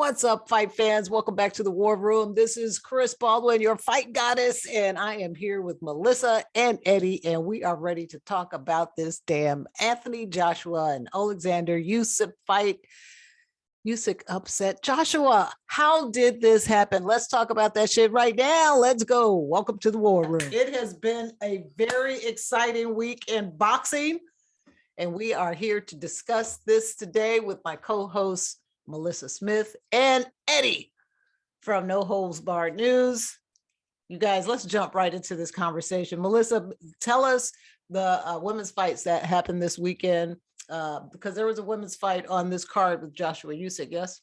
What's up, fight fans? Welcome back to the War Room. This is Chris Baldwin, your fight goddess, and I am here with Melissa and Eddie, and we are ready to talk about this damn Anthonyjoshua and Oleksandr Usyk fight. Usyk upset Joshua. How did this happen? Let's talk about that shit right now. Let's go. Welcome to the War Room. It has been a very exciting week in boxing, and we are here to discuss this today with my co-hosts, Melissa Smith and Eddie from No Holds Barred News. You guys, let's jump right into this conversation. Melissa, tell us the women's fights that happened this weekend, because there was a women's fight on this card with Joshua Usyk, yes?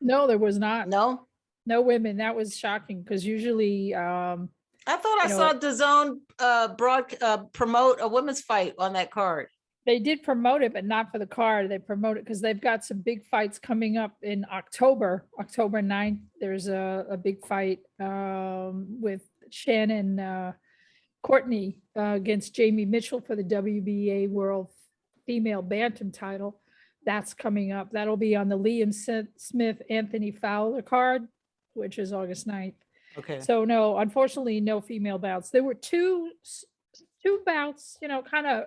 No, there was not. No women. That was shocking because usually I thought I saw DAZN promote a women's fight on that card. They did promote it, but not for the card. They promote it because they've got some big fights coming up in October 9th. There's a big fight with Shannon Courtney against Jamie Mitchell for the WBA World Female Bantam title. That's coming up. That'll be on the Liam Smith Anthony Fowler card, which is August 9th. Okay. So no, unfortunately, no female bouts. There were two bouts, kind of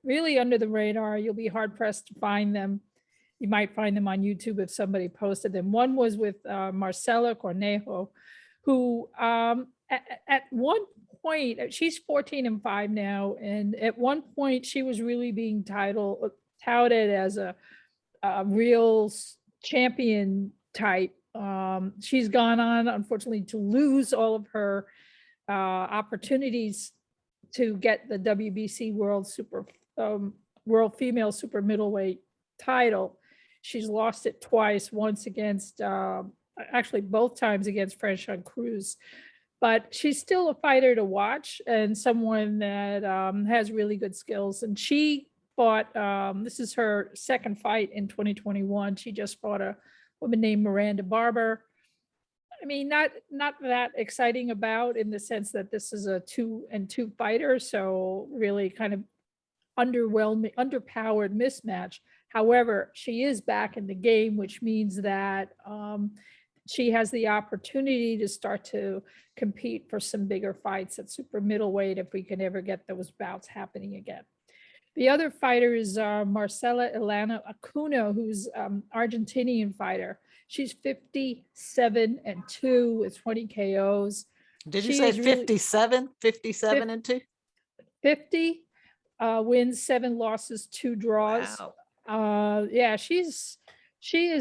really under the radar. You'll be hard pressed to find them. You might find them on YouTube if somebody posted them. One was with Marcela Cornejo, who at one point, she's 14-5 now. And at one point she was really being touted as a real champion type. She's gone on, unfortunately, to lose all of her opportunities to get the WBC World Female Super Middleweight title. She's lost it twice, once against, actually both times against Franchon Cruz. But she's still a fighter to watch and someone that has really good skills. And she fought, this is her second fight in 2021. She just fought a woman named Miranda Barber. I mean, not that exciting about, in the sense that this is a 2-2 fighter. So really kind of underwhelming, underpowered mismatch. However, she is back in the game, which means that she has the opportunity to start to compete for some bigger fights at super middleweight if we can ever get those bouts happening again. The other fighter is Marcela Elena Acuna, who's Argentinian fighter. She's 57-2 with 20 KOs. Did you say 57? 57-2? 50 wins, 7 losses, 2 draws. Wow. Yeah, she is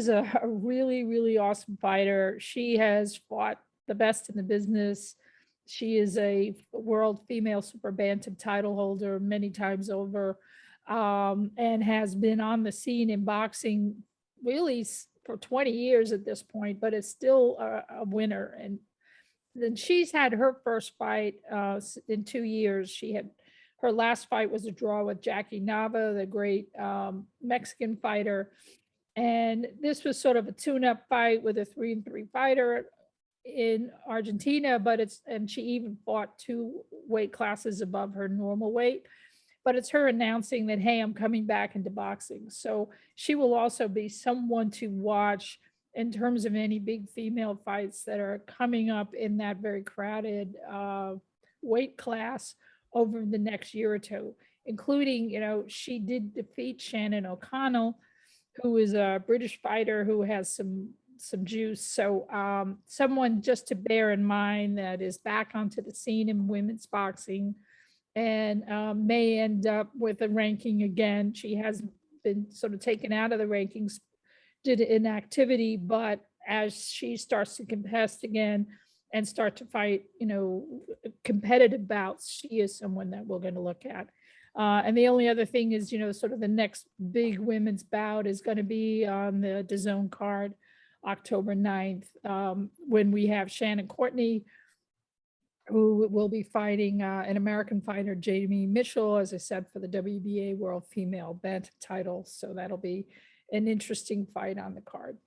a really, really awesome fighter. She has fought the best in the business. She is a world female super bantam title holder many times over, and has been on the scene in boxing really for 20 years at this point, but is still a winner. And then she's had her first fight in 2 years. Her last fight was a draw with Jackie Nava, the great Mexican fighter. And this was sort of a tune-up fight with a 3-3 fighter in Argentina, and she even fought 2 weight classes above her normal weight. But it's her announcing that, hey, I'm coming back into boxing. So she will also be someone to watch in terms of any big female fights that are coming up in that very crowded weight class over the next year or two, including, she did defeat Shannon O'Connell, who is a British fighter who has some juice. So someone just to bear in mind that is back onto the scene in women's boxing, and may end up with a ranking again. She has been sort of taken out of the rankings due to inactivity, but as she starts to contest again and start to fight, competitive bouts, she is someone that we're going to look at. And the only other thing is, sort of the next big women's bout is going to be on the DAZN card, October 9th, when we have Shannon Courtney, who will be fighting an American fighter, Jamie Mitchell, as I said, for the WBA World Female Bantam title. So that'll be an interesting fight on the card.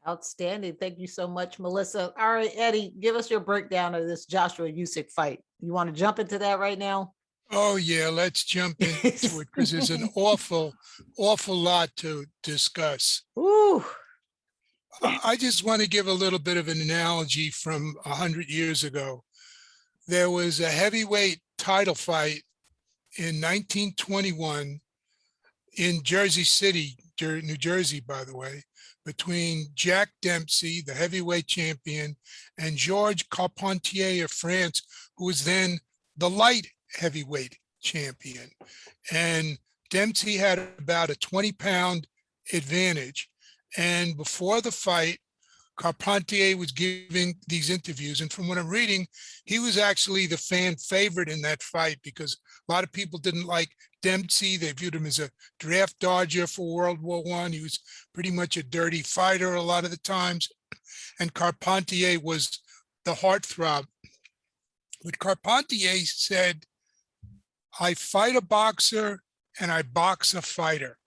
Outstanding. Thank you so much, Melissa. All right, Eddie, give us your breakdown of this Joshua Usyk fight. You want to jump into that right now? Oh, yeah, let's jump into it because there's an awful lot to discuss. Ooh. I just want to give a little bit of an analogy from 100 years ago. There was a heavyweight title fight in 1921 in Jersey City, New Jersey, by the way, between Jack Dempsey, the heavyweight champion, and Georges Carpentier of France, who was then the light heavyweight champion. And Dempsey had about a 20-pound advantage. And before the fight, Carpentier was giving these interviews. And from what I'm reading, he was actually the fan favorite in that fight because a lot of people didn't like Dempsey. They viewed him as a draft dodger for World War I. He was pretty much a dirty fighter a lot of the times. And Carpentier was the heartthrob. But Carpentier said, I fight a boxer and I box a fighter.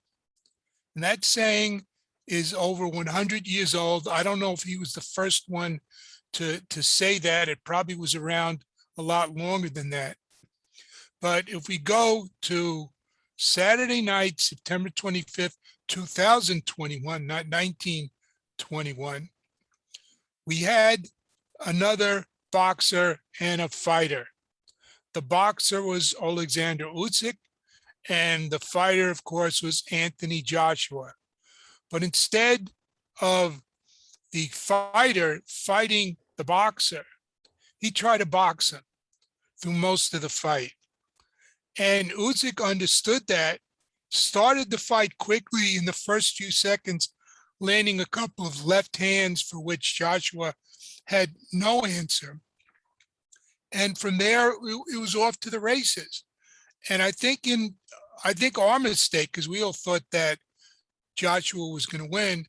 And that saying is over 100 years old. I don't know if he was the first one to say that. It probably was around a lot longer than that. But if we go to Saturday night, September 25th, 2021, not 1921, we had another boxer and a fighter. The boxer was Oleksandr Usyk, and the fighter, of course, was Anthonyjoshua. But instead of the fighter fighting the boxer, he tried to box him through most of the fight. And Usyk understood that, started the fight quickly in the first few seconds, landing a couple of left hands for which Joshua had no answer. And from there, it was off to the races. And I think our mistake, because we all thought that Joshua was going to win,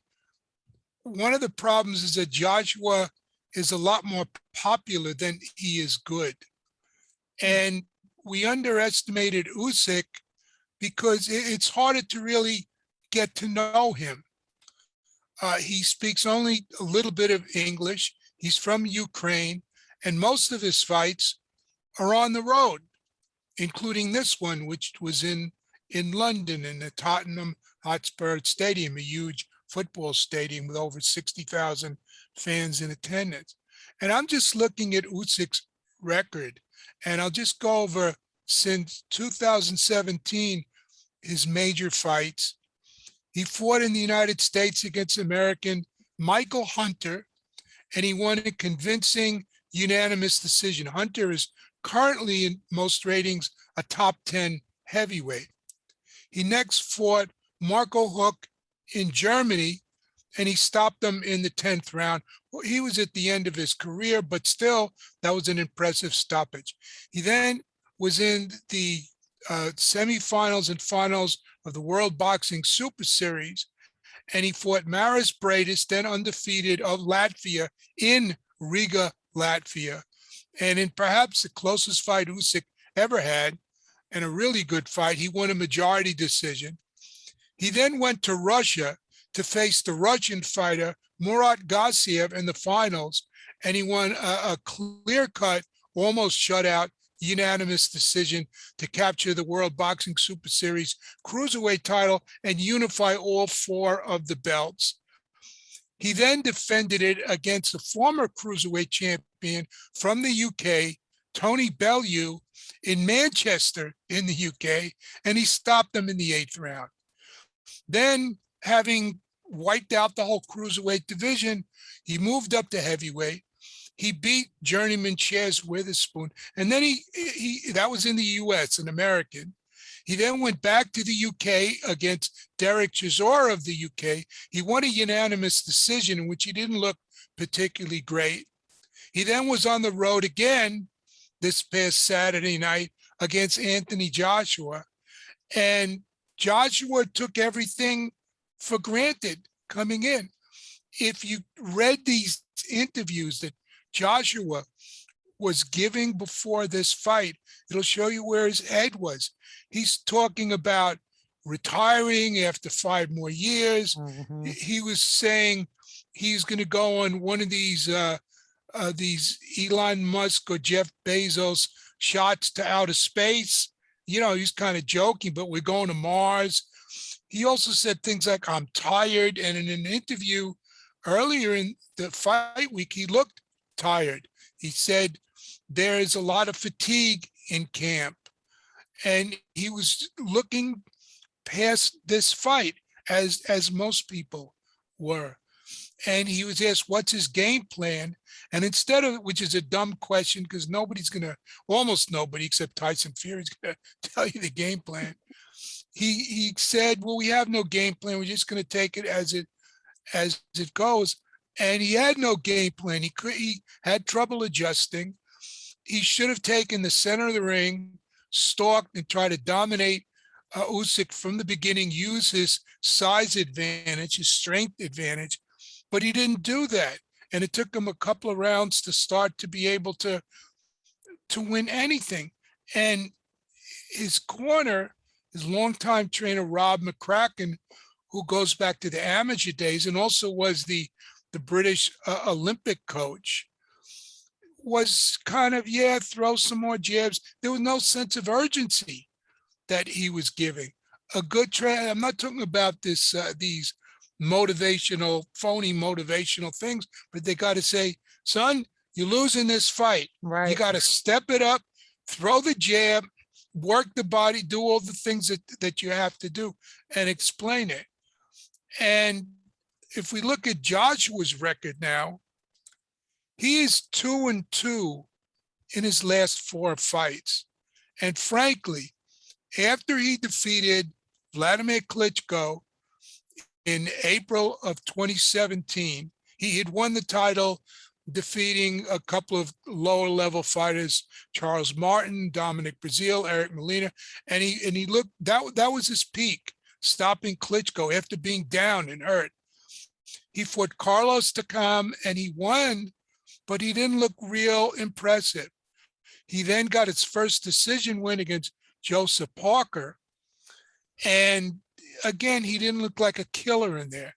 one of the problems is that Joshua is a lot more popular than he is good. And we underestimated Usyk because it's harder to really get to know him. He speaks only a little bit of English. He's from Ukraine, and most of his fights are on the road, including this one, which was in London in the Tottenham Hotspur Stadium, a huge football stadium with over 60,000 fans in attendance. And I'm just looking at Usyk's record, and I'll just go over since 2017, his major fights. He fought in the United States against American Michael Hunter, and he won a convincing unanimous decision. Hunter is currently in most ratings a top 10 heavyweight. He next fought Marco Huck in Germany, and he stopped him in the 10th round. Well, he was at the end of his career, but still, that was an impressive stoppage. He then was in the semifinals and finals of the World Boxing Super Series, and he fought Maris Briedis, then undefeated, of Latvia in Riga, Latvia. And in perhaps the closest fight Usyk ever had, and a really good fight, he won a majority decision. He then went to Russia to face the Russian fighter Murat Gassiev in the finals, and he won a clear-cut, almost shutout, unanimous decision to capture the World Boxing Super Series cruiserweight title and unify all four of the belts. He then defended it against the former cruiserweight champion from the UK, Tony Bellew, in Manchester in the UK, and he stopped him in the 8th round. Then, having wiped out the whole cruiserweight division, he moved up to heavyweight. He beat journeyman Chaz Witherspoon, and then he that was in the US, an American. He then went back to the UK against Derek Chisora of the UK. He won a unanimous decision in which he didn't look particularly great. He then was on the road again this past Saturday night against Anthonyjoshua, and Joshua took everything for granted coming in. If you read these interviews that Joshua was giving before this fight, it'll show you where his head was. He's talking about retiring after 5 more years. Mm-hmm. He was saying he's going to go on one of these Elon Musk or Jeff Bezos shots to outer space. You know, he's kind of joking, but we're going to Mars. He also said things like, I'm tired. And in an interview earlier in the fight week, he looked tired. He said there is a lot of fatigue in camp, and he was looking past this fight as most people were. And he was asked, what's his game plan? And instead of, which is a dumb question because almost nobody except Tyson Fury is going to tell you the game plan. He said, well, we have no game plan. We're just going to take it as it goes. And he had no game plan. He had trouble adjusting. He should have taken the center of the ring, stalked and tried to dominate Usyk from the beginning, use his size advantage, his strength advantage, but he didn't do that. And it took him a couple of rounds to start to be able to win anything. And his corner, his longtime trainer, Rob McCracken, who goes back to the amateur days and also was the British Olympic coach, was kind of, throw some more jabs. There was no sense of urgency that he was giving. A good trainer, I'm not talking about these phony motivational things, but they got to say, son, you're losing this fight. Right. You got to step it up, throw the jab, work the body, do all the things that you have to do, and explain it. And if we look at Joshua's record now, he is 2-2 in his last 4 fights. And frankly, after he defeated Vladimir Klitschko in April of 2017, he had won the title, defeating a couple of lower level fighters, Charles Martin, Dominic Breazeale, Eric Molina, and he looked, that was his peak, stopping Klitschko after being down and hurt. He fought Carlos Takam and he won, but he didn't look real impressive. He then got his first decision win against Joseph Parker. And again, he didn't look like a killer in there.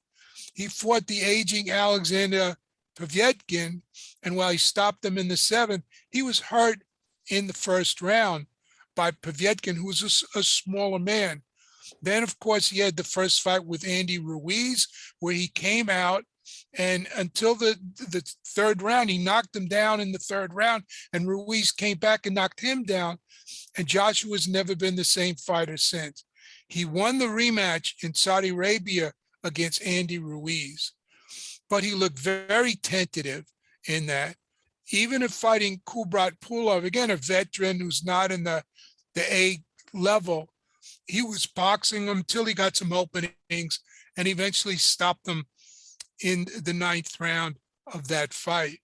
He fought the aging Alexander Povetkin, and while he stopped him in the 7th, he was hurt in the first round by Povetkin, who was a smaller man. Then, of course, he had the first fight with Andy Ruiz, where he came out, and until the 3rd round, he knocked him down in the 3rd round, and Ruiz came back and knocked him down, and Joshua's never been the same fighter since. He won the rematch in Saudi Arabia against Andy Ruiz, but he looked very tentative in that. Even if fighting Kubrat Pulev, again, a veteran who's not in the A level, he was boxing him until he got some openings and eventually stopped them in the 9th round of that fight.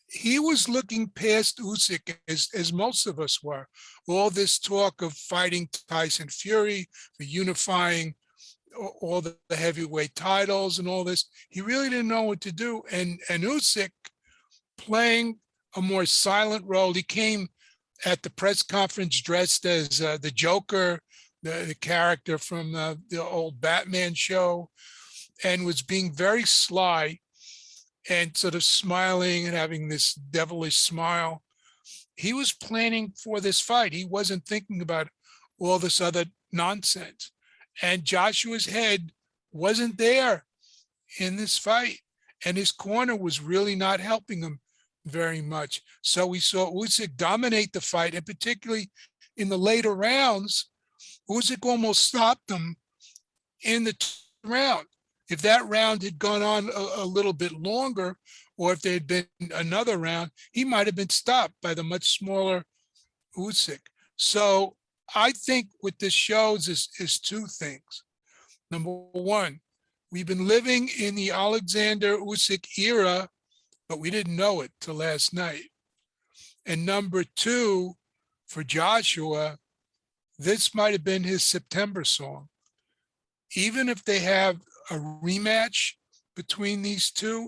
He was looking past Usyk as most of us were. All this talk of fighting Tyson Fury, the unifying all the heavyweight titles and all this, he really didn't know what to do. And Usyk playing a more silent role. He came at the press conference dressed as the Joker, the character from the old Batman show, and was being very sly and sort of smiling and having this devilish smile. He was planning for this fight. He wasn't thinking about all this other nonsense. And Joshua's head wasn't there in this fight. And his corner was really not helping him very much. So we saw Usyk dominate the fight, and particularly in the later rounds, Usyk almost stopped him in the round. If that round had gone on a little bit longer, or if there had been another round, he might have been stopped by the much smaller Usyk. So I think what this shows is 2 things. Number 1, we've been living in the Oleksandr Usyk era, but we didn't know it till last night. And number 2, for Joshua, this might have been his September song. Even if they have a rematch between these 2,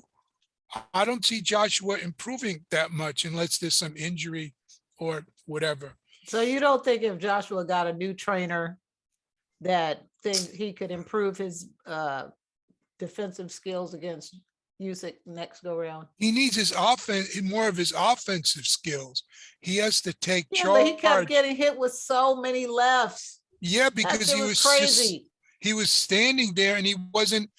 I don't see Joshua improving that much unless there's some injury or whatever. So you don't think if Joshua got a new trainer that he could improve his defensive skills against Usyk next go round? He needs his more of his offensive skills. He has to take charge. But he kept getting hit with so many lefts. Yeah, because he was crazy. He was standing there and he wasn't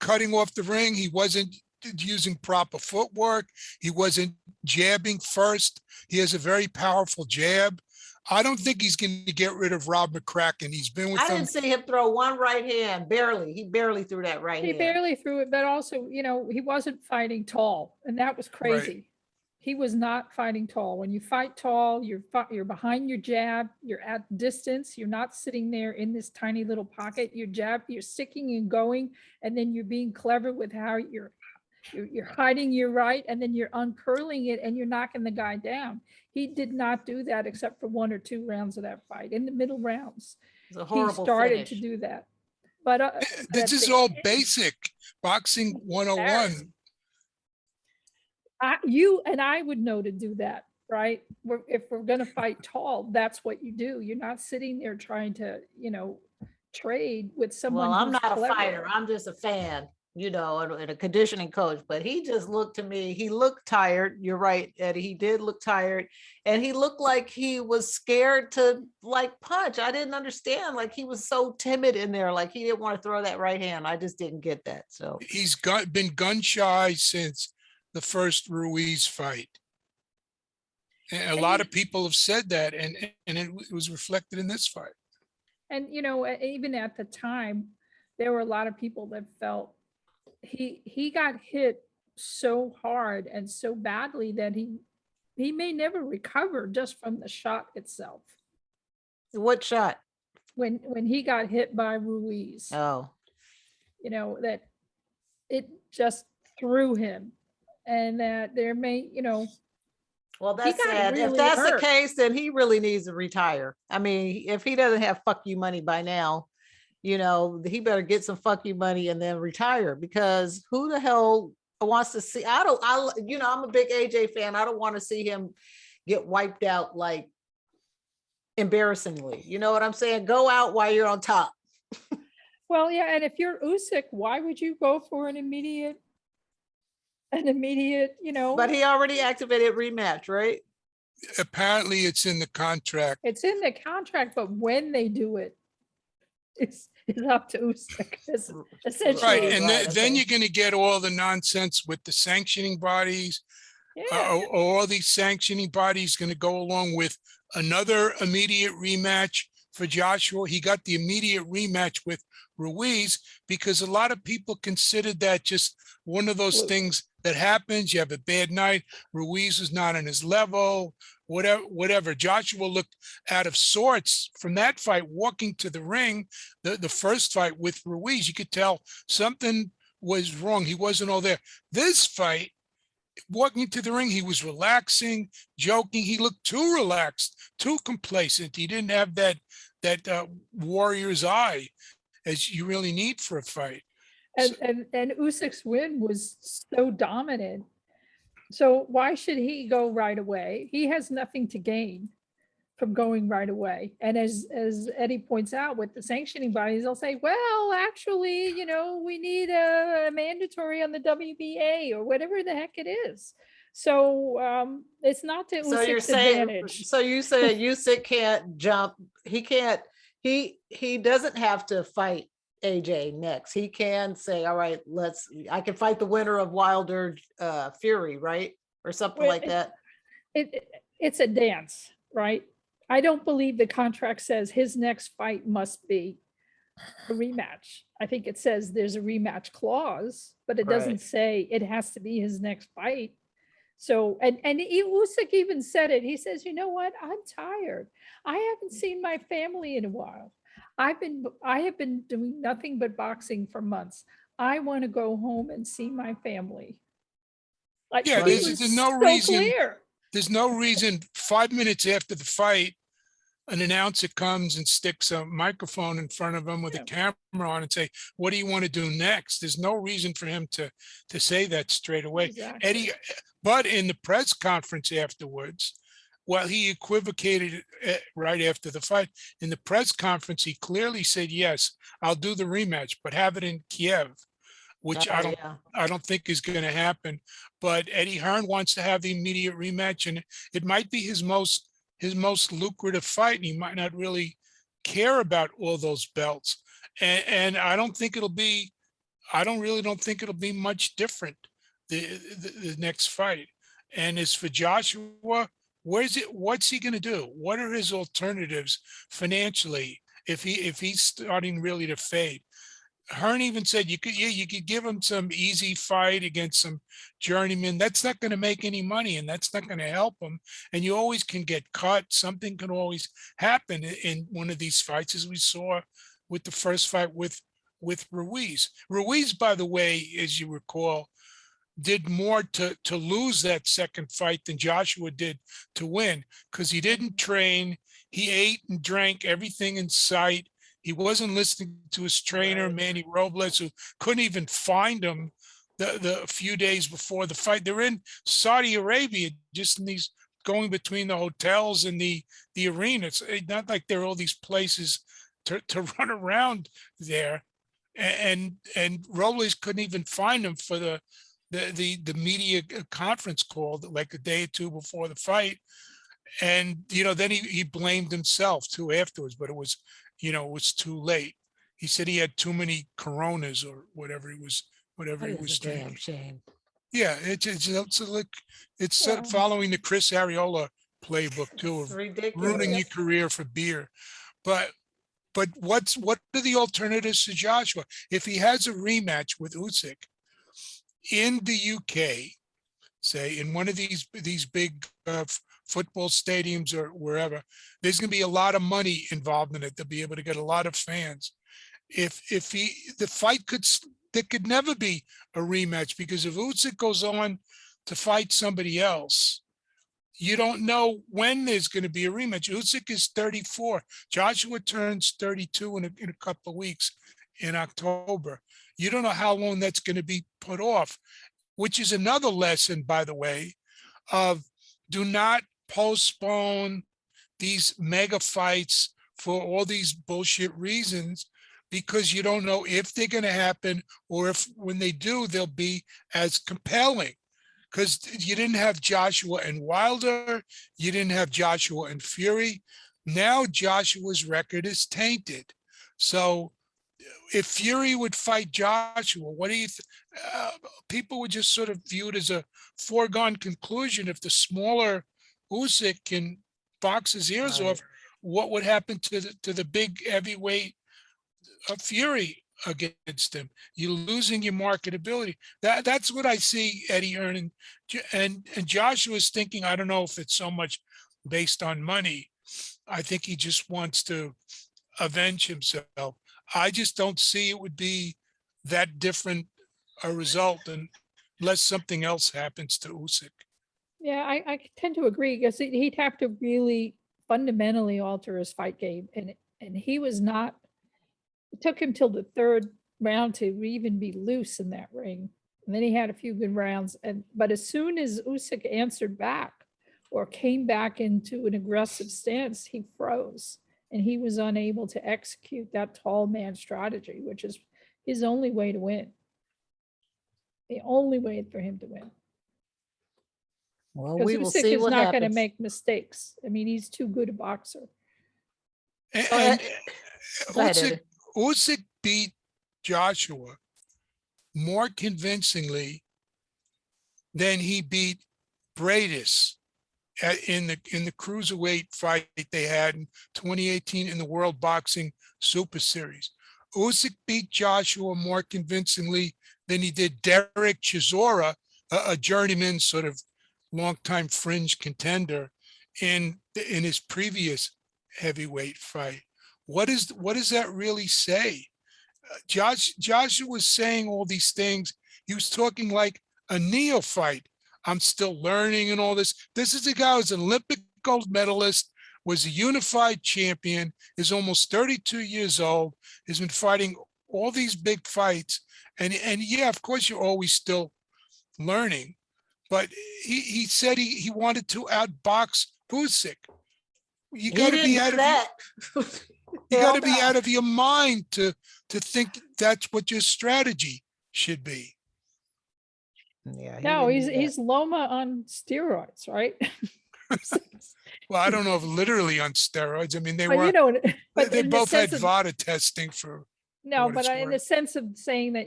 cutting off the ring. He wasn't using proper footwork. He wasn't jabbing first. He has a very powerful jab. I don't think he's going to get rid of Rob McCracken. He's been with I him. didn't see him throw one right hand, barely. He barely threw that right He hand. barely threw it, but also, you know, he wasn't fighting tall, and that was crazy. He was not fighting tall. When you fight tall, you're behind your jab, you're at distance, you're not sitting there in this tiny little pocket. Your jab, you're sticking and going, and then you're being clever with how you're hiding your right, and then you're uncurling it, and you're knocking the guy down. He did not do that except for 1 or 2 rounds of that fight. In the middle rounds, It's a he horrible started finish. to do that. But This is all basic boxing 101. You and I would know to do that, right? If we're going to fight tall, that's what you do. You're not sitting there trying to, you know, trade with someone. Well, I'm who's not clever. a fighter. I'm just a fan, you know, and a conditioning coach. But he just looked to me, he looked tired. You're right, Eddie. He did look tired. And he looked like he was scared to like punch. I didn't understand. Like he was so timid in there. Like he didn't want to throw that right hand. I just didn't get that. So He's been gun shy since the first Ruiz fight. And a lot of people have said that, and it was reflected in this fight. And, you know, even at the time, there were a lot of people that felt he got hit so hard and so badly that he may never recover just from the shot itself. what shot? When he got hit by Ruiz, Oh, you know, that it just threw him, and that there may, you know, well, that's got sad. If really that's the hurt. case, then he really needs to retire. I mean, if he doesn't have fuck you money by now, you know, he better get some fuck you money and then retire, because who the hell wants to see? You know, I'm a big AJ fan. I don't want to see him get wiped out like embarrassingly. You know what I'm saying? Go out while you're on top. Well, yeah, and if you're Usyk, why would you go for an immediate, you know? But he already activated rematch, right? Apparently it's in the contract. It's in the contract, but when they do it, it's up to Usyk. Essentially. Right, and Right, then okay. you're going to get all the nonsense with the sanctioning bodies. Yeah. All these sanctioning bodies going to go along with another immediate rematch for Joshua. He got the immediate rematch with Ruiz because a lot of people considered that just one of those things that happens. You have a bad night. Ruiz is not on his level, whatever. Joshua looked out of sorts from that fight, walking to the ring, the first fight with Ruiz. You could tell something was wrong. He wasn't all there. This fight, walking to the ring, he was relaxing, joking. He looked too relaxed, too complacent. He didn't have that warrior's eye as you really need for a fight. And Usyk's win was so dominant. So why should he go right away? He has nothing to gain from going right away. And as Eddie points out, with the sanctioning bodies, they'll say, well, actually, you know, we need a mandatory on the WBA or whatever the heck it is. So it's not to So you're Usyk's saying, advantage. so you say Usyk can't jump. He can't, he doesn't have to fight AJ next. He can say, all right, I can fight the winner of Wilder Fury, right? Or something Well, like that. It's a dance, right? I don't believe the contract says his next fight must be a rematch. I think it says there's a rematch clause, but it doesn't Right. say it has to be his next fight. So, and Usyk even said it. He says, you know what? I'm tired. I haven't seen my family in a while. I have been doing nothing but boxing for months. I want to go home and see my family. Like, Yeah, he there's was no so reason. clear. There's no reason 5 minutes after the fight, an announcer comes and sticks a microphone in front of him with a camera on and say, what do you want to do next? There's no reason for him to say that straight away. Exactly. Eddie, but in the press conference afterwards, while he equivocated right after the fight, in the press conference, he clearly said, yes, I'll do the rematch, but have it in Kiev, which Oh, yeah. I don't think is going to happen. But Eddie Hearn wants to have the immediate rematch, and it might be his most lucrative fight. And he might not really care about all those belts. And I don't think it'll be I really don't think it'll be much different the next fight. And as for Joshua, what's he going to do? What are his alternatives financially if he's starting really to fade? Hearn even said you could give him some easy fight against some journeyman. That's not going to make any money, and that's not going to help him. And you always can get cut. Something can always happen in one of these fights, as we saw with the first fight with Ruiz. Ruiz, by the way, as you recall, did more to lose that second fight than Joshua did to win, because he didn't train. He ate and drank everything in sight. He wasn't listening to his trainer, Manny Robles, who couldn't even find him the few days before the fight. They're in Saudi Arabia, just in these going between the hotels and the arena. It's not like there are all these places to run around there. And Robles couldn't even find him for the media conference call like a day or two before the fight. And, then he blamed himself too afterwards, but it was too late. He said he had too many Coronas or whatever he was Damn drinking. shame. Yeah, it's following the Chris Arreola playbook too, It's of ridiculous. ruining your career for beer. But what are the alternatives to Joshua? If he has a rematch with Usyk in the UK, say in one of these big football stadiums or wherever, there's going to be a lot of money involved in it to be able to get a lot of fans. There could never be a rematch, because if Usyk goes on to fight somebody else, you don't know when there's going to be a rematch. Usyk is 34. Joshua turns 32 in a couple of weeks in October. You don't know how long that's going to be put off, which is another lesson, by the way, of do not postpone these mega fights for all these bullshit reasons, because you don't know if they're going to happen, or if when they do, they'll be as compelling. Because you didn't have Joshua and Wilder, you didn't have Joshua and Fury. Now Joshua's record is tainted. So if Fury would fight Joshua, what do you people would just sort of view it as a foregone conclusion. If the smaller Usyk can box his ears off, what would happen to the big heavyweight Fury against him? You're losing your marketability. That's what I see Eddie Hearn and Joshua's thinking. I don't know if it's so much based on money. I think he just wants to avenge himself. I just don't see it would be that different a result unless something else happens to Usyk. Yeah, I tend to agree, because he'd have to really fundamentally alter his fight game, and he was not. It took him till the third round to even be loose in that ring, and then he had a few good rounds. But as soon as Usyk answered back or came back into an aggressive stance, he froze, and he was unable to execute that tall man strategy, which is his only way to win. The only way for him to win. Well, Because we will Usyk see is what not going to happens. make mistakes. I mean, he's too good a boxer. And Go ahead, Eddie. Usyk beat Joshua more convincingly than he beat Bradis in the cruiserweight fight they had in 2018 in the World Boxing Super Series. Usyk beat Joshua more convincingly than he did Derek Chisora, a journeyman sort of longtime fringe contender in his previous heavyweight fight. What does that really say? Joshua was saying all these things. He was talking like a neophyte. I'm still learning and all this. This is a guy who's an Olympic gold medalist, was a unified champion, is almost 32 years old, has been fighting all these big fights. And yeah, of course, you're always still learning. But he said he wanted to outbox Usyk. You got to be out of that. you got to be out of your mind to think that's what your strategy should be. Yeah. No, he's Loma on steroids, right? Well, I don't know if literally on steroids. I mean, But you know, but they in the both had sense of, VADA testing for No, what it's but in the worth. sense of saying that,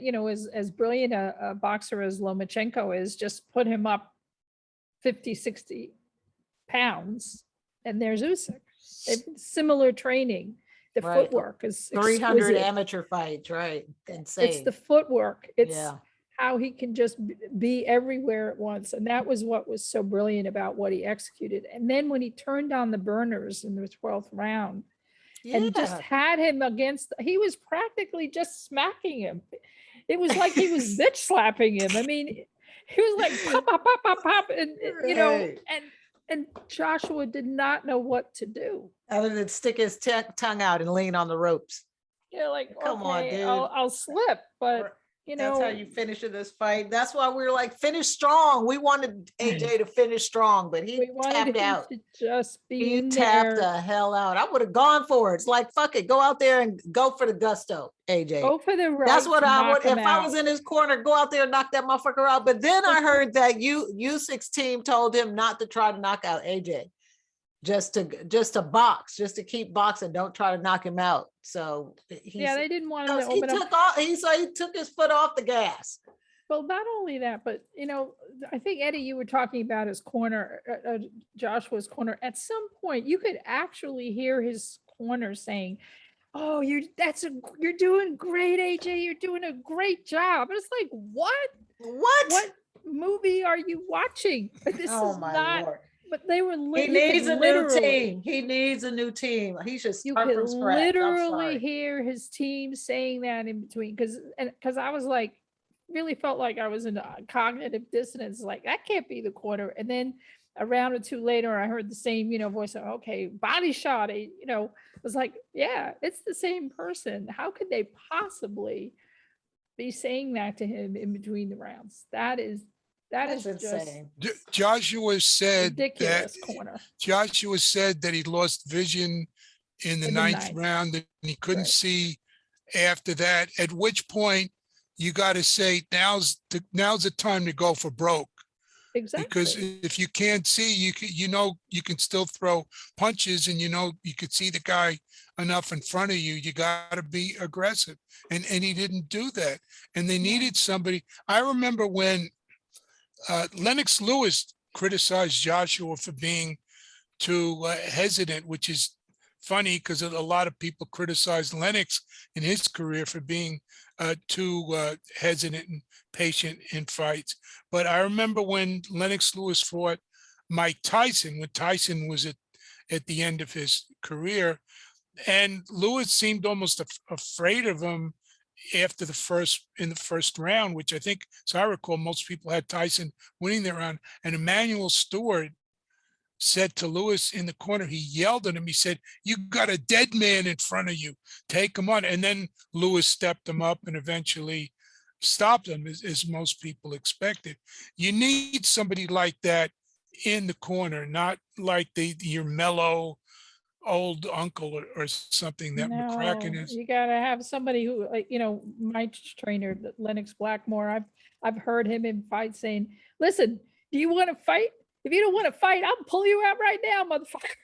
as brilliant a boxer as Lomachenko is, just put him up 50, 60 pounds, and there's Usyk. Similar training. The Right. footwork is 300 exquisite. amateur fights, right? It's Insane. the footwork. It's Yeah. how he can just be everywhere at once. And that was what was so brilliant about what he executed. And then when he turned on the burners in the 12th round and just Yeah. had him against, he was practically just smacking him. It was like he was bitch slapping him. I mean, he was like pop, pop, pop, pop, pop. And, Right. and Joshua did not know what to do. Other than stick his tongue out and lean on the ropes. Like, Come on, okay, dude. I'll slip, but That's how you finish in this fight. That's why we were like, finish strong. We wanted AJ to finish strong, but he we wanted tapped him out. to just be He in tapped there. the hell out. I would have gone for it. It's like, fuck it. Go out there and go for the gusto, AJ. Go for the right. That's what to I knock would, him if I was out. in his corner, go out there and knock that motherfucker out. But then I heard that Usyk's team told him not to try to knock out AJ. Just to box, just to keep boxing. Don't try to knock him out. So Yeah, they didn't want him to he open up. took off. He took his foot off the gas. Well, not only that, but I think Eddie, you were talking about his corner, Joshua's corner. At some point, you could actually hear his corner saying, "Oh, you're doing great, AJ. You're doing a great job." And it's like, what? What movie are you watching? This oh is my not. Lord. But they were. He needs a new team. He needs a new team. He should start You from could scratch. literally hear his team saying that in between, because I was like, really felt like I was in a cognitive dissonance. Like, that can't be the corner. And then a round or two later, I heard the same, voice of, okay, body shot. It was like, yeah, it's the same person. How could they possibly be saying that to him in between the rounds? That's insane. Joshua said ridiculous that corner. Joshua said that he lost vision in the ninth round and he couldn't see after that, at which point you got to say now's the time to go for broke. Exactly. Because if you can't see, you can still throw punches, and you could see the guy enough in front of you. You got to be aggressive, and he didn't do that. And they needed somebody. I remember when Lennox Lewis criticized Joshua for being too hesitant, which is funny because a lot of people criticized Lennox in his career for being too hesitant and patient in fights. But I remember when Lennox Lewis fought Mike Tyson, when Tyson was at the end of his career, and Lewis seemed almost afraid of him after in the first round, which I think, so I recall, most people had Tyson winning the round. And Emmanuel Stewart said to Lewis in the corner, he yelled at him. He said, "You got a dead man in front of you. Take him on." And then Lewis stepped him up and eventually stopped him, as most people expected. You need somebody like that in the corner, not like your mellow old uncle or something that McCracken is. You gotta have somebody who, my trainer, Lennox Blackmore, I've heard him in fights saying, "Listen, do you want to fight? If you don't want to fight, I'll pull you out right now, motherfucker."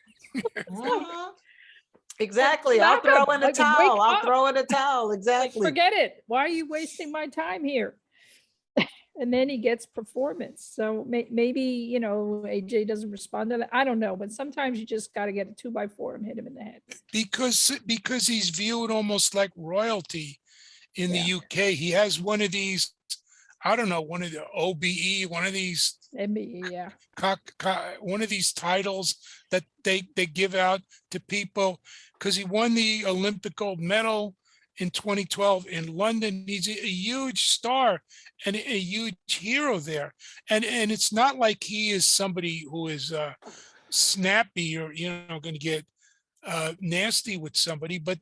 Exactly. I'll throw in the towel. I'll throw in the towel. Exactly. Like, forget it. Why are you wasting my time here? And then he gets performance. So maybe, AJ doesn't respond to that. I don't know. But sometimes you just got to get a 2x4 and hit him in the head. Because he's viewed almost like royalty in the UK. He has one of these, I don't know, one of the OBE, one of these MBE, yeah. One of these titles that they give out to people, because he won the Olympic gold medal in 2012 in London. He's a huge star and a huge hero there. And it's not like he is somebody who is snappy or, going to get nasty with somebody, but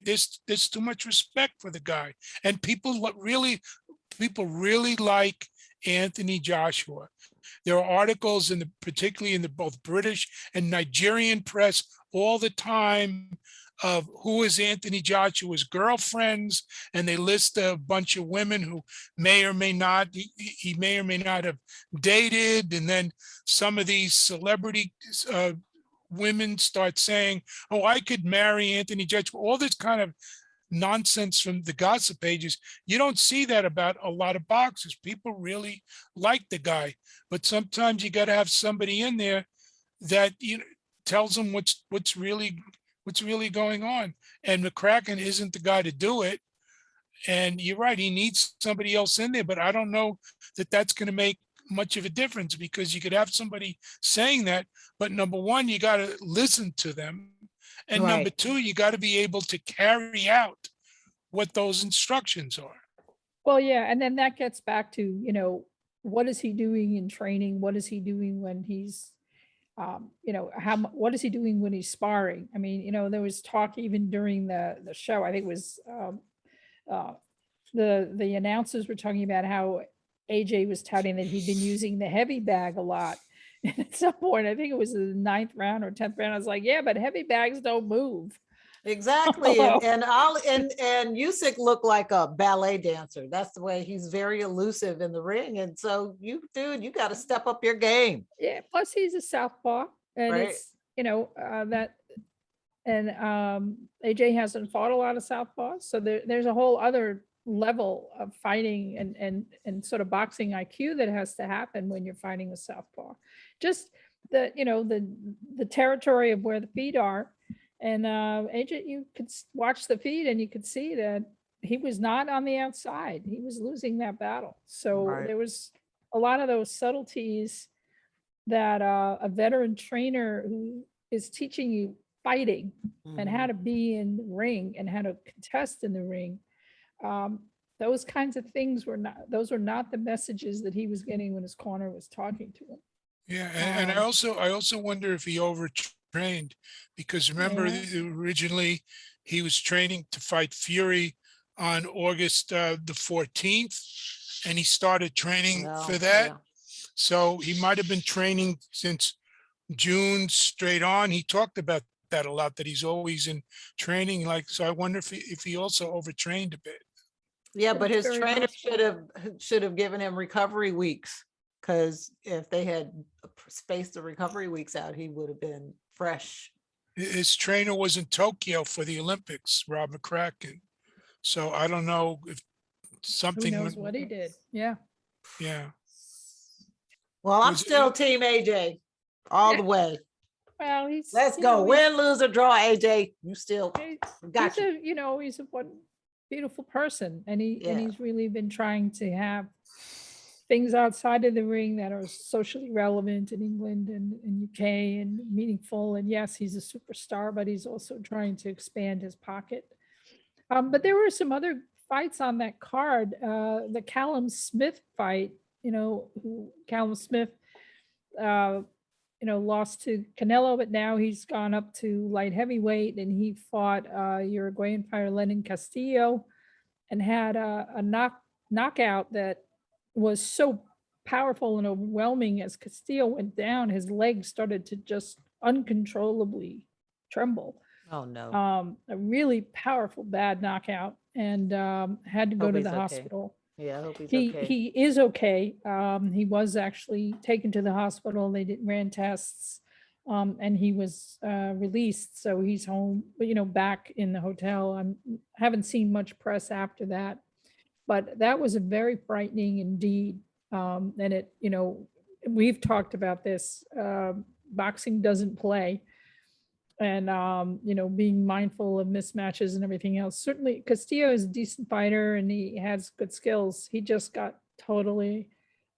there's too much respect for the guy. And people really like Anthonyjoshua. There are articles particularly in both British and Nigerian press all the time of who is Anthonyjoshua's girlfriends, and they list a bunch of women who may or may not he may or may not have dated, and then some of these celebrity women start saying, "Oh, I could marry Anthonyjoshua." All this kind of nonsense from the gossip pages. You don't see that about a lot of boxers. People really like the guy, but sometimes you got to have somebody in there that, you know, tells them what's really going on. And McCracken isn't the guy to do it. And you're right, he needs somebody else in there, but I don't know that that's going to make much of a difference, because you could have somebody saying that, but number one, you got to listen to them. And number Right. two, you got to be able to carry out what those instructions are. Well, yeah, and then that gets back to, you know, what is he doing in training? What is he doing when he's, you know, what is he doing when he's sparring? I mean, you know, there was talk even during the show. I think it was uh, the announcers were talking about how AJ was touting that he'd been using the heavy bag a lot. And at some point, I think it was the 9th round or 10th round, I was like, yeah, but heavy bags don't move. Exactly. And Usyk looked like a ballet dancer. That's the way he's very elusive in the ring. And so you got to step up your game. Yeah, plus he's a southpaw, and Right. it's, you know, that, and AJ hasn't fought a lot of southpaws, so there's a whole other level of fighting and sort of boxing IQ that has to happen when you're fighting a southpaw. Just the, you know, the territory of where the feet are. And AJ, you could watch the feet and you could see that he was not on the outside. He was losing that battle. So Right. there was a lot of those subtleties that a veteran trainer who is teaching you fighting and how to be in the ring and how to contest in the ring. Those kinds of things were not the messages that he was getting when his corner was talking to him. Yeah, and I also wonder if he overtrained, because remember, Yeah. originally he was training to fight Fury on August the 14th, and he started training for that. Yeah. So he might have been training since June straight on. He talked about that a lot, that he's always in training. Like, so I wonder if he also overtrained a bit. Yeah, but That's his very trainer possible. should have given him recovery weeks, because if they had spaced the recovery weeks out, he would have been fresh. His trainer was in Tokyo for the Olympics, Rob McCracken. So I don't know if Who something knows went, what he did? Yeah. yeah. Well, I'm Was still team AJ all the way. Well, he's, Let's you go. know, Win, lose, or draw, AJ. You still got he's you. a, you know, he's a one beautiful person, and Yeah. he's really been trying to have things outside of the ring that are socially relevant in England and in UK and meaningful. And yes, he's a superstar, but he's also trying to expand his pocket. But there were some other fights on that card. The Callum Smith fight, you know, Callum Smith, you know, lost to Canelo, but now he's gone up to light heavyweight, and he fought Uruguayan fighter Lenin Castillo and had a knockout that was so powerful and overwhelming. As Castillo went down, his legs started to just uncontrollably tremble. Oh no. A really powerful bad knockout, and had to go Hope to he's the okay. hospital. Yeah, I hope he's He okay. he is okay. He was actually taken to the hospital. They ran tests, and he was released. So he's home, but, you know, back in the hotel. I haven't seen much press after that, but that was a very frightening indeed. And it, you know, we've talked about this. Boxing doesn't play, and you know, being mindful of mismatches and everything else. Certainly Castillo is a decent fighter and he has good skills. He just got totally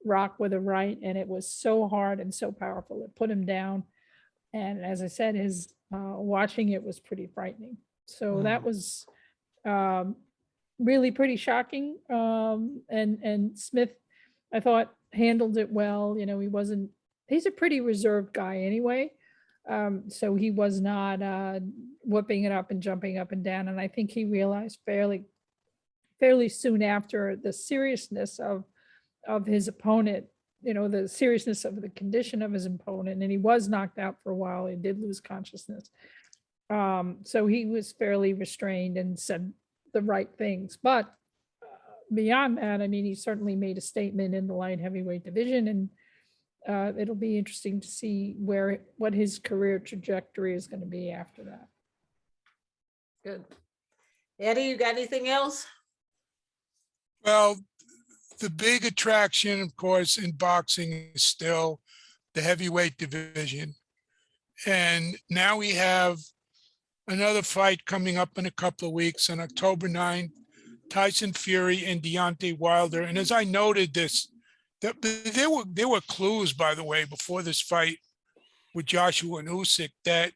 rocked with a right, and it was so hard and so powerful, it put him down. And as I said, his watching it was pretty frightening. So that was um really pretty shocking. And Smith, I thought, handled it well. You know, he's a pretty reserved guy anyway. So he was not whipping it up and jumping up and down. And I think he realized fairly soon after the seriousness of his opponent, you know, the seriousness of the condition of his opponent. And he was knocked out for a while. He did lose consciousness. So he was fairly restrained and said the right things. But beyond that, I mean, he certainly made a statement in the light heavyweight division, and it'll be interesting to see what his career trajectory is going to be after that. Good. Eddie, you got anything else? Well, the big attraction, of course, in boxing is still the heavyweight division. And now we have another fight coming up in a couple of weeks on October 9th, Tyson Fury and Deontay Wilder. And as I noted there were clues, by the way, before this fight with Joshua and Usyk that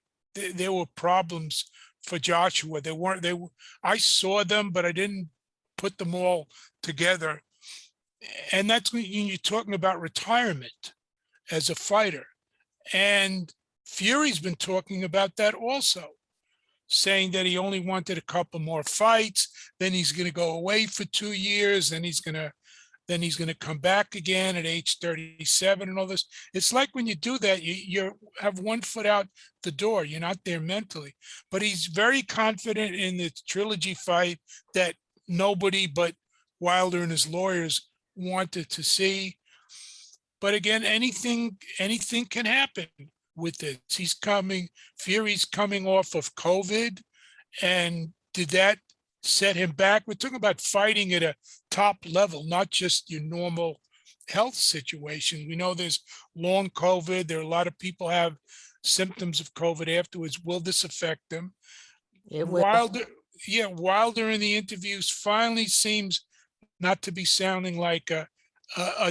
there were problems for Joshua. I saw them, but I didn't put them all together. And that's when you're talking about retirement as a fighter. And Fury's been talking about that also, saying that he only wanted a couple more fights, then he's going to go away for 2 years, then he's going to come back again at age 37 and all this. It's like when you do that, you have one foot out the door. You're not there mentally. But he's very confident in the trilogy fight that nobody but Wilder and his lawyers wanted to see. But again, anything can happen with this. Fury's coming off of COVID, and did that set him back? We're talking about fighting at a top level, not just your normal health situation. We know there's long COVID. There are a lot of people have symptoms of COVID afterwards. Will this affect them? It will. Wilder in the interviews finally seems not to be sounding like a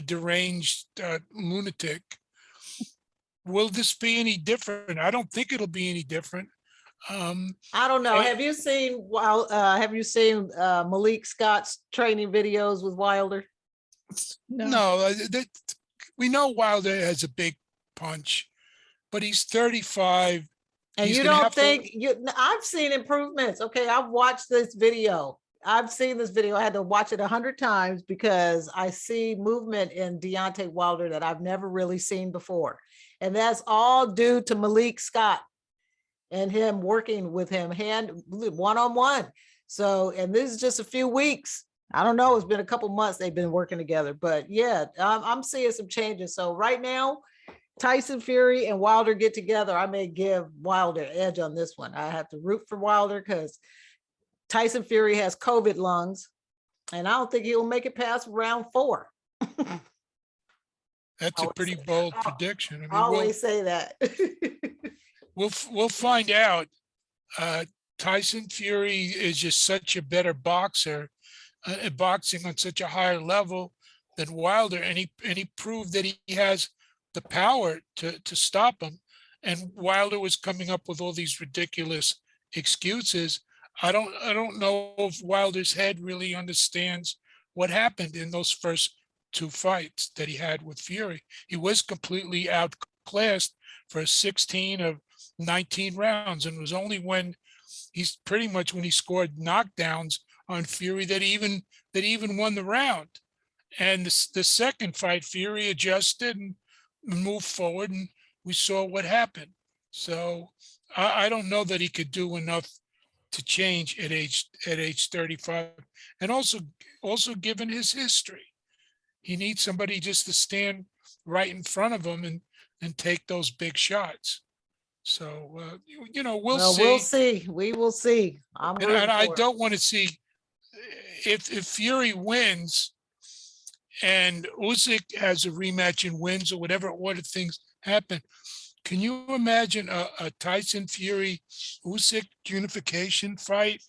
deranged lunatic. Will this be any different? I don't think it'll be any different. I don't know. Have you seen Malik Scott's training videos with Wilder? No, we know Wilder has a big punch, but he's 35. And you don't think I've seen improvements. Okay, I've watched this video. I've seen this video. I had to watch it 100 times because I see movement in Deontay Wilder that I've never really seen before. And that's all due to Malik Scott and him working with him one-on-one. So, and this is just a few weeks. I don't know. It's been a couple months they've been working together, but yeah, I'm seeing some changes. So right now, Tyson Fury and Wilder get together. I may give Wilder an edge on this one. I have to root for Wilder because Tyson Fury has COVID lungs, and I don't think he'll make it past round 4. That's a pretty bold prediction. I mean, I always say that. We'll find out. Tyson Fury is just such a better boxer, boxing on such a higher level than Wilder, and he proved that he has the power to stop him. And Wilder was coming up with all these ridiculous excuses. I don't know if Wilder's head really understands what happened in those first 2 fights that he had with Fury. He was completely outclassed for 16 of 19 rounds, and it was only when he scored knockdowns on Fury that he even won the round. And the second fight, Fury adjusted and moved forward, and we saw what happened. So I don't know that he could do enough to change at age 35, and also given his history, he needs somebody just to stand right in front of him and take those big shots. So we'll see. We'll see. We will see. And I don't want to see if Fury wins and Usyk has a rematch and wins, or whatever order things happen. Can you imagine a Tyson Fury Usyk unification fight?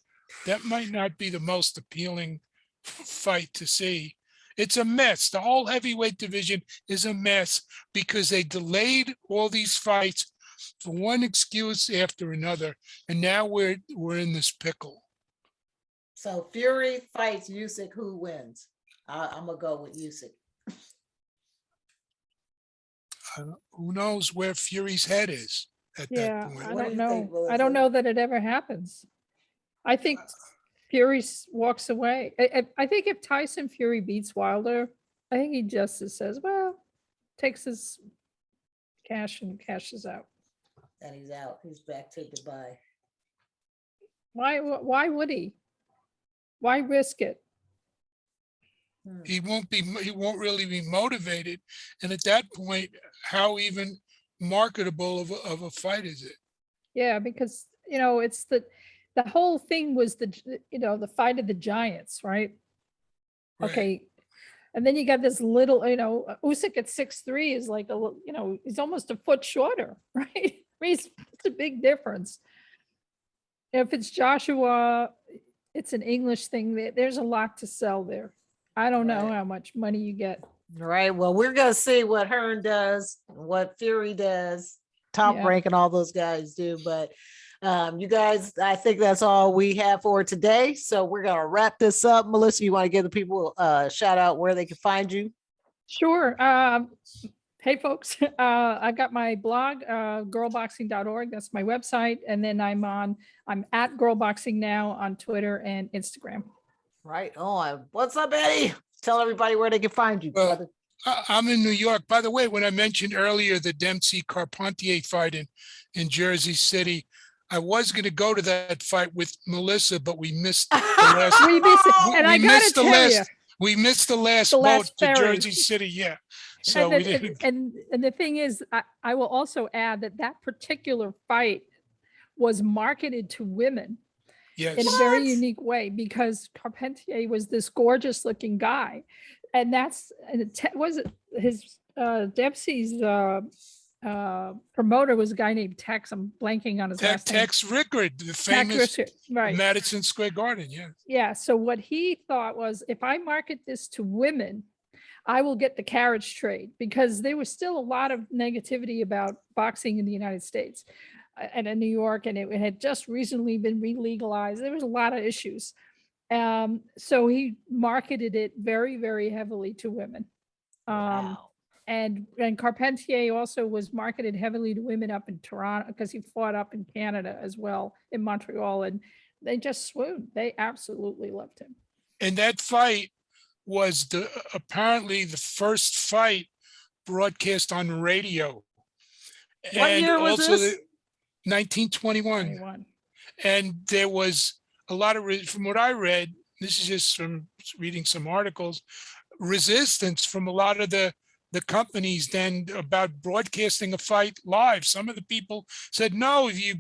That might not be the most appealing fight to see. It's a mess. The whole heavyweight division is a mess because they delayed all these fights for one excuse after another, and now we're in this pickle. So Fury fights Usyk. Who wins? I'm gonna go with Usyk. Who knows where Fury's head is at that point? I don't know. I don't know that it ever happens. I think Fury walks away. I think if Tyson Fury beats Wilder, I think he just says, well, takes his cash and cashes out. And he's out. He's back to Dubai. Why would he? Why risk it? He won't really be motivated. And at that point, how even marketable of a fight is it? Yeah, because it's the whole thing was the fight of the giants, right? Right. Okay. And then you got this little, Usyk at 6'3" is like he's almost a foot shorter, right? I mean, it's a big difference. If it's Joshua, it's an English thing. There's a lot to sell there. I don't know how much money you get. Right. Well, we're going to see what Hearn does, what Fury does, Top Yeah. Rank and all those guys do. But you guys, I think that's all we have for today. So we're going to wrap this up. Melissa, you want to give the people a shout out where they can find you? Sure. Hey folks, I got my blog, girlboxing.org. That's my website. And then I'm at girlboxing now on Twitter and Instagram. Right on. What's up, Eddie? Tell everybody where they can find you. Well, brother. I'm in New York. By the way, when I mentioned earlier the Dempsey Carpentier fight in Jersey City, I was going to go to that fight with Melissa, but we missed the last. We missed it. And I got to tell you, we missed the last The boat last to ferry. Jersey City. Yeah. So we didn't. and the thing is, I will also add that particular fight was marketed to women Yes. in a very unique way, because Carpentier was this gorgeous looking guy. And was it his Dempsey's promoter was a guy named Tex. I'm blanking on his last name. Tex Rickard, the famous right. Madison Square Garden. Yeah. Yeah. So what he thought was, if I market this to women, I will get the carriage trade, because there was still a lot of negativity about boxing in the United States and in New York, and it had just recently been re-legalized. There was a lot of issues. So he marketed it very, very heavily to women. Wow. And Carpentier also was marketed heavily to women up in Toronto, because he fought up in Canada as well, in Montreal, and they just swooned. They absolutely loved him. And that fight was apparently the first fight broadcast on radio. What year was this? 1921. 21. And there was a lot of, from what I read, this is just from reading some articles, resistance from a lot of the companies then about broadcasting a fight live. Some of the people said, no, if you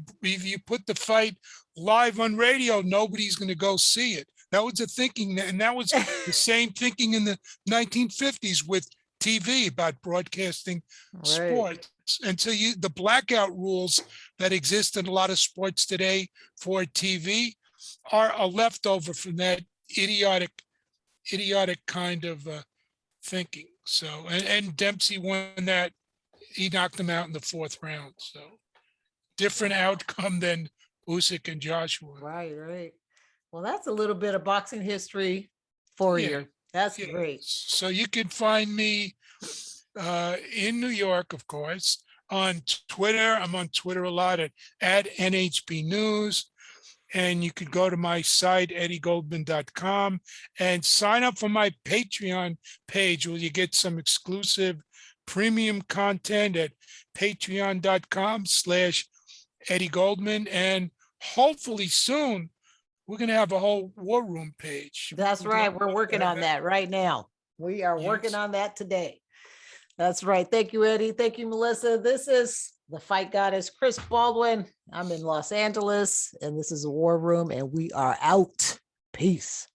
put the fight live on radio, nobody's going to go see it. That was the thinking, and that was the same thinking in the 1950s with TV about broadcasting sports. And so the blackout rules that exist in a lot of sports today for TV are a leftover from that idiotic kind of thinking. So, and Dempsey won that. He knocked him out in the 4th round. So different outcome than Usyk and Joshua. Right. Well, that's a little bit of boxing history for you. That's great. So you can find me in New York, of course, on Twitter. I'm on Twitter a lot at NHB News. And you could go to my site, eddiegoldman.com, and sign up for my Patreon page, where you get some exclusive premium content at patreon.com/Eddie Goldman. And hopefully soon, we're going to have a whole War Room page. That's right. We're working on that right now. We are working on that today. That's right. Thank you, Eddie. Thank you, Melissa. This is the Fight Goddess, Chris Baldwin. I'm in Los Angeles, and this is a War Room, and we are out. Peace.